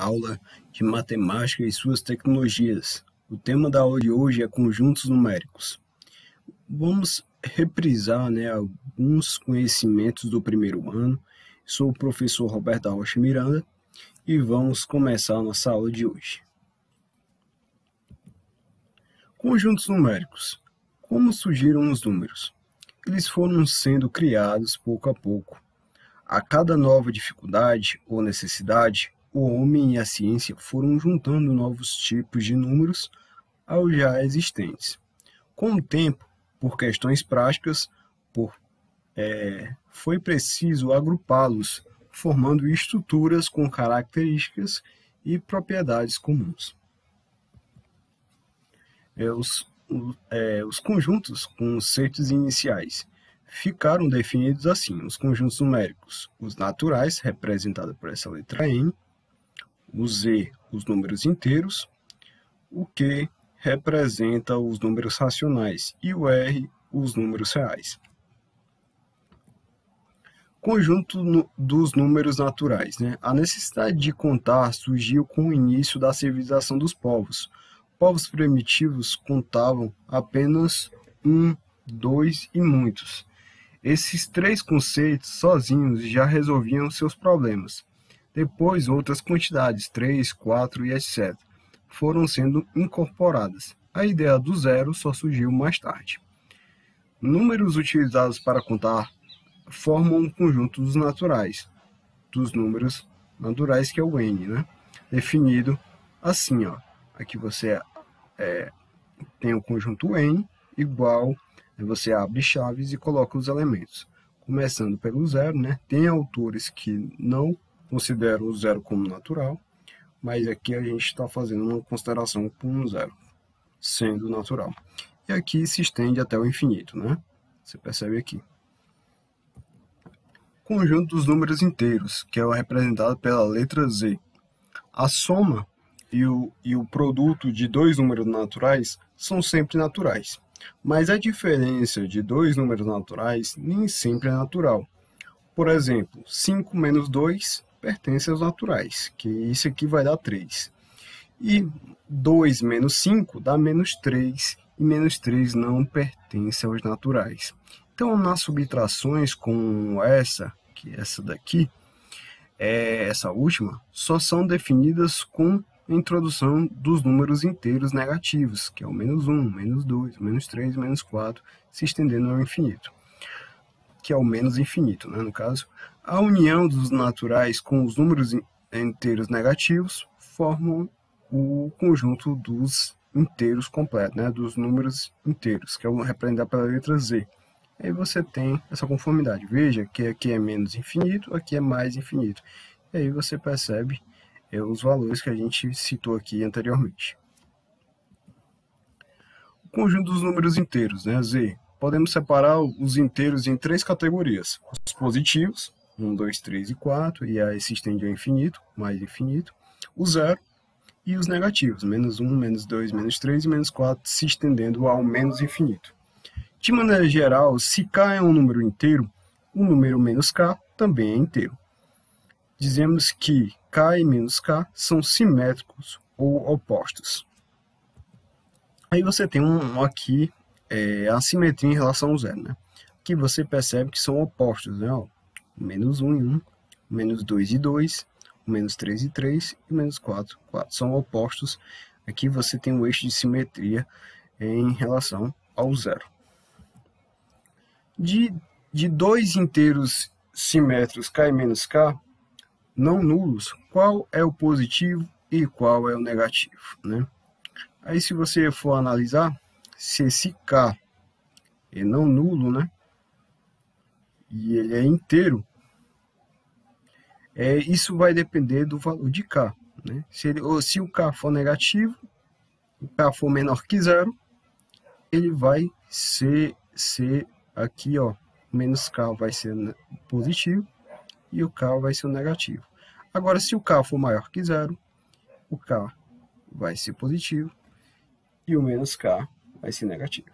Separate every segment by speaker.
Speaker 1: aula de matemática e suas tecnologias. O tema da aula de hoje é conjuntos numéricos. Vamos reprisar, alguns conhecimentos do primeiro ano. Sou o professor Roberto da Rocha Miranda e vamos começar a nossa aula de hoje. Conjuntos numéricos. Como surgiram os números? Eles foram sendo criados pouco a pouco. A cada nova dificuldade ou necessidade, o homem e a ciência foram juntando novos tipos de números aos já existentes. Com o tempo, por questões práticas, foi preciso agrupá-los, formando estruturas com características e propriedades comuns. Os conjuntos com seitos iniciais ficaram definidos assim: os conjuntos numéricos, os naturais, representados por essa letra N, o Z, os números inteiros, o Q representa os números racionais e o R, os números reais. Conjunto dos números naturais. A necessidade de contar surgiu com o início da civilização dos povos. Povos primitivos contavam apenas 1, 2 e muitos. Esses três conceitos sozinhos já resolviam seus problemas. Depois, outras quantidades, 3, 4 e etc., foram sendo incorporadas. A ideia do zero só surgiu mais tarde. Números utilizados para contar formam um conjunto dos números naturais, que é o N, definido assim, Aqui você tem o conjunto N igual, você abre chaves e coloca os elementos. Começando pelo zero, Tem autores que não consideram o zero como natural, mas aqui a gente está fazendo uma consideração com um zero, sendo natural. E aqui se estende até o infinito, Você percebe aqui. Conjunto dos números inteiros, que é representado pela letra Z. A soma e o produto de dois números naturais são sempre naturais. Mas a diferença de dois números naturais nem sempre é natural. Por exemplo, 5 menos 2 pertence aos naturais, que isso aqui vai dar 3. E 2 menos 5 dá menos 3, e menos 3 não pertence aos naturais. Então, nas subtrações como essa daqui, essa última, só são definidas com a introdução dos números inteiros negativos, que é o menos 1, menos 2, menos 3, menos 4, se estendendo ao infinito, que é o menos infinito, no caso. A união dos naturais com os números inteiros negativos formam o conjunto dos inteiros completos, dos números inteiros, que é representado pela letra Z. Aí você tem essa conformidade. Veja que aqui é menos infinito, aqui é mais infinito. E aí você percebe os valores que a gente citou aqui anteriormente. O conjunto dos números inteiros, Z. Podemos separar os inteiros em três categorias. Os positivos, 1, 2, 3 e 4, e aí se estende ao infinito, mais infinito. O zero e os negativos, menos 1, menos 2, menos 3 e menos 4, se estendendo ao menos infinito. De maneira geral, se K é um número inteiro, o número menos K também é inteiro. Dizemos que K e menos K são simétricos ou opostos. Aí você tem aqui a simetria em relação ao zero, Aqui você percebe que são opostos, Menos 1 e 1, menos 2 e 2, menos 3 e 3 e menos 4 e 4. São opostos. Aqui você tem um eixo de simetria em relação ao zero. De dois inteiros simétricos K e menos K, não nulos, qual é o positivo e qual é o negativo, Aí se você for analisar, se esse K é não nulo, e ele é inteiro, isso vai depender do valor de K, Se o K for negativo, o K for menor que zero, ele vai ser aqui, menos K vai ser positivo e o K vai ser o negativo. Agora, se o K for maior que zero, o K vai ser positivo e o menos K vai ser negativo.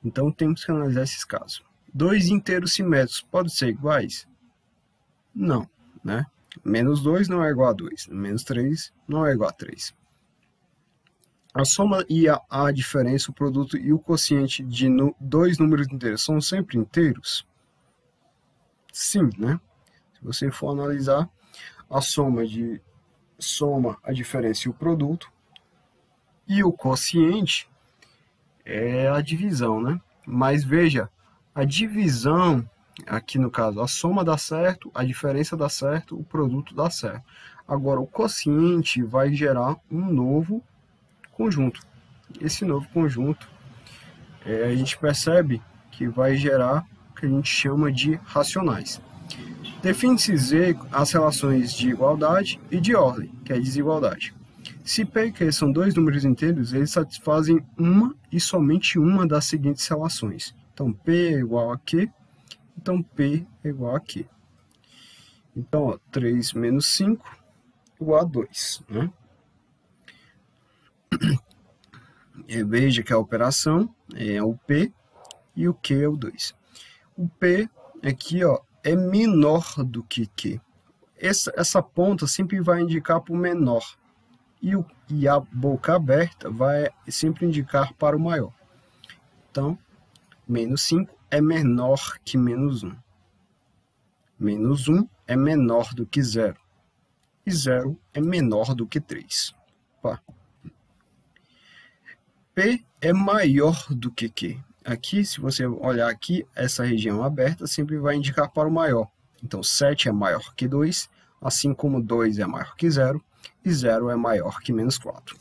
Speaker 1: Então, temos que analisar esses casos. Dois inteiros simétricos podem ser iguais? Não, Menos 2 não é igual a 2. Menos 3 não é igual a 3. A soma e a diferença, o produto e o quociente de dois números inteiros são sempre inteiros? Sim, né? Se você for analisar a soma, a diferença e o produto, e o quociente é a divisão, né? Mas veja, a divisão, aqui no caso, a soma dá certo, a diferença dá certo, o produto dá certo. Agora, o quociente vai gerar um novo conjunto. Esse novo conjunto, a gente percebe que vai gerar o que a gente chama de racionais. Define-se Z as relações de igualdade e de ordem, que é desigualdade. Se P e Q são dois números inteiros, eles satisfazem uma e somente uma das seguintes relações. Então, P é igual a Q, então P é igual a Q. Então, ó, 3 menos 5 igual a 2. Né? E veja que a operação é o P e o Q é o 2. O P aqui ó, é menor do que Q. Essa ponta sempre vai indicar para o menor. E a boca aberta vai sempre indicar para o maior. Então, menos 5 é menor que menos 1. Menos 1 é menor do que 0. E 0 é menor do que 3. Opa. P é maior do que Q. Aqui, se você olhar aqui, essa região aberta sempre vai indicar para o maior. Então, 7 é maior que 2, assim como 2 é maior que 0, e 0 é maior que menos 4.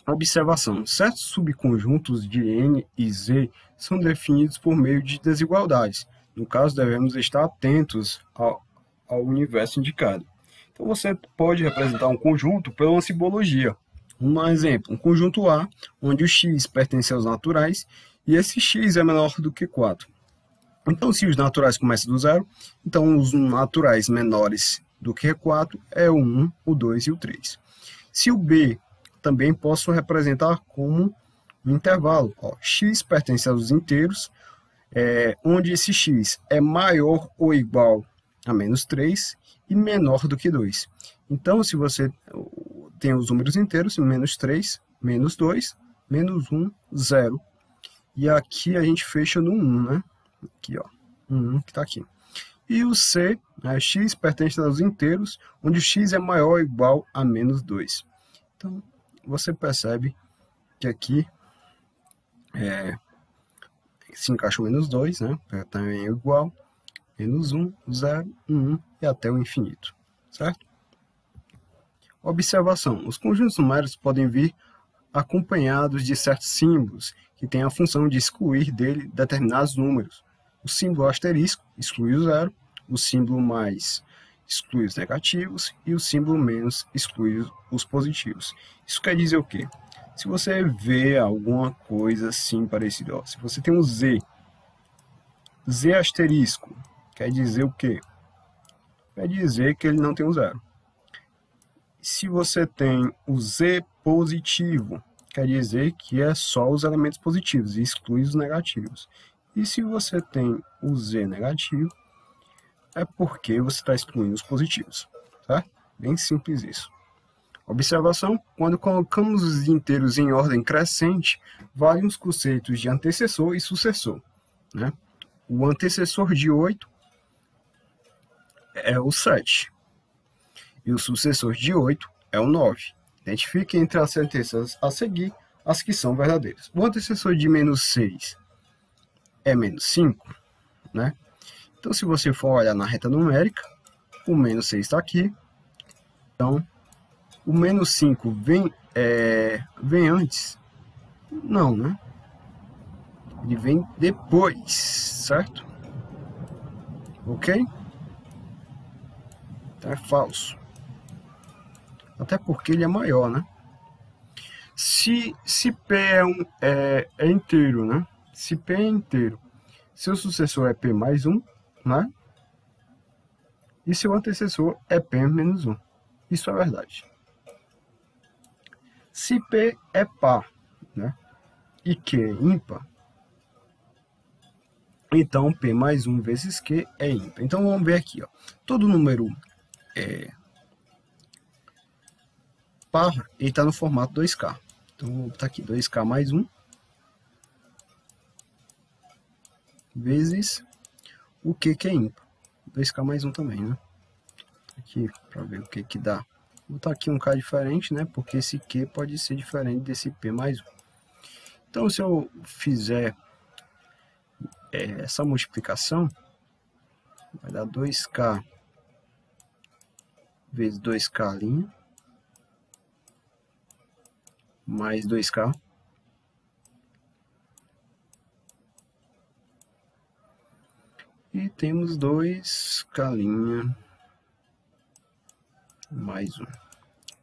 Speaker 1: Observação. Certos subconjuntos de N e Z são definidos por meio de desigualdades. No caso, devemos estar atentos ao universo indicado. Então, você pode representar um conjunto por uma simbologia. Um exemplo, um conjunto A, onde o x pertence aos naturais, e esse x é menor do que 4. Então, se os naturais começam do 0, então os naturais menores do que 4 é o 1, o 2 e o 3. Se o B também posso representar como um intervalo. Ó, x pertence aos inteiros, onde esse x é maior ou igual a menos 3 e menor do que 2. Então, se você tem os números inteiros, menos 3, menos 2, menos 1, 0. E aqui a gente fecha no 1, né? Aqui, ó, 1 que está aqui. E o C, x pertence aos inteiros, onde o x é maior ou igual a menos 2. Então, você percebe que aqui se encaixa o menos 2, né? Também é igual, menos 1, 0, 1 e até o infinito, certo? Observação. Os conjuntos numéricos podem vir acompanhados de certos símbolos que têm a função de excluir dele determinados números. O símbolo asterisco exclui o 0, o símbolo mais exclui os negativos e o símbolo menos exclui os positivos. Isso quer dizer o quê? Se você vê alguma coisa assim parecida, ó, se você tem um Z asterisco, quer dizer o quê? Quer dizer que ele não tem um 0. Se você tem o Z positivo, quer dizer que é só os elementos positivos e exclui os negativos. E se você tem o Z negativo, é porque você está excluindo os positivos, tá? Bem simples isso. Observação, quando colocamos os inteiros em ordem crescente, valem os conceitos de antecessor e sucessor, né? O antecessor de 8 é o 7. E o sucessor de 8 é o 9. Identifique entre as sentenças a seguir as que são verdadeiras. O antecessor de menos 6 é menos 5, né? Então, se você for olhar na reta numérica, o menos 6 está aqui. Então, o menos 5 vem antes? Não, né? Ele vem depois, certo? Ok? Então, é falso. Até porque ele é maior, né? Se P é inteiro, né? Se P é inteiro, seu sucessor é P mais 1, né? E seu antecessor é P menos 1. Isso é verdade. Se P é par, né? E Q é ímpar, Então, P mais 1 vezes Q é ímpar. Então, vamos ver aqui, ó. Todo número par, ele está no formato 2K. Então, vou botar aqui 2K mais 1 vezes o Q que é ímpar. 2K mais 1 também, né? Aqui, para ver o que dá. Vou botar aqui um K diferente, né? Porque esse Q pode ser diferente desse P mais 1. Então, se eu fizer essa multiplicação, vai dar 2K vezes 2K' mais 2K e temos 2K' mais 1.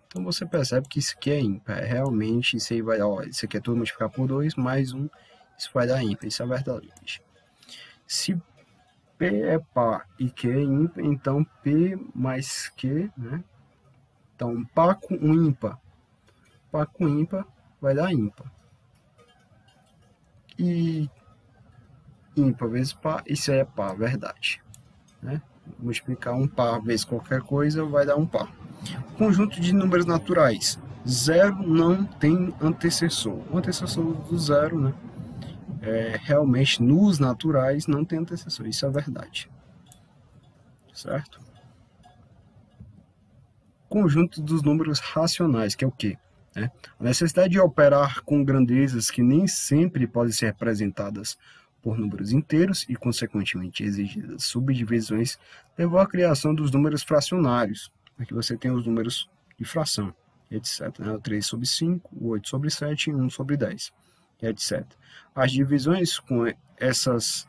Speaker 1: Então você percebe que isso aqui é ímpar. Realmente isso aí vai dar, ó, isso aqui é tudo multiplicar por 2 mais 1, isso vai dar ímpar. Isso é verdade. Se P é par e Q é ímpar, então P mais Q, né? Então par com ímpar. Par com ímpar vai dar ímpar. E ímpar vezes par, isso aí é par, verdade. Né? Multiplicar um par vezes qualquer coisa vai dar um par. Conjunto de números naturais. 0 não tem antecessor. O antecessor do zero, né? Realmente, nos naturais, não tem antecessor. Isso é verdade. Certo? Conjunto dos números racionais, que é o quê? A necessidade de operar com grandezas que nem sempre podem ser representadas por números inteiros e, consequentemente, exigidas subdivisões, levou à criação dos números fracionários. Aqui você tem os números de fração, etc. O 3 sobre 5, o 8 sobre 7 e 1 sobre 10, etc. As divisões com essas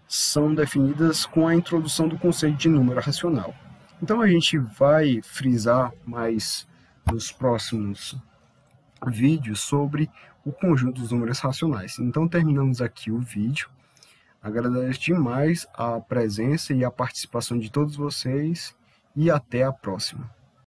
Speaker 1: são definidas com a introdução do conceito de número racional. Então, a gente vai frisar mais nos próximos vídeos sobre o conjunto dos números racionais. Então, terminamos aqui o vídeo. Agradeço demais a presença e a participação de todos vocês e até a próxima.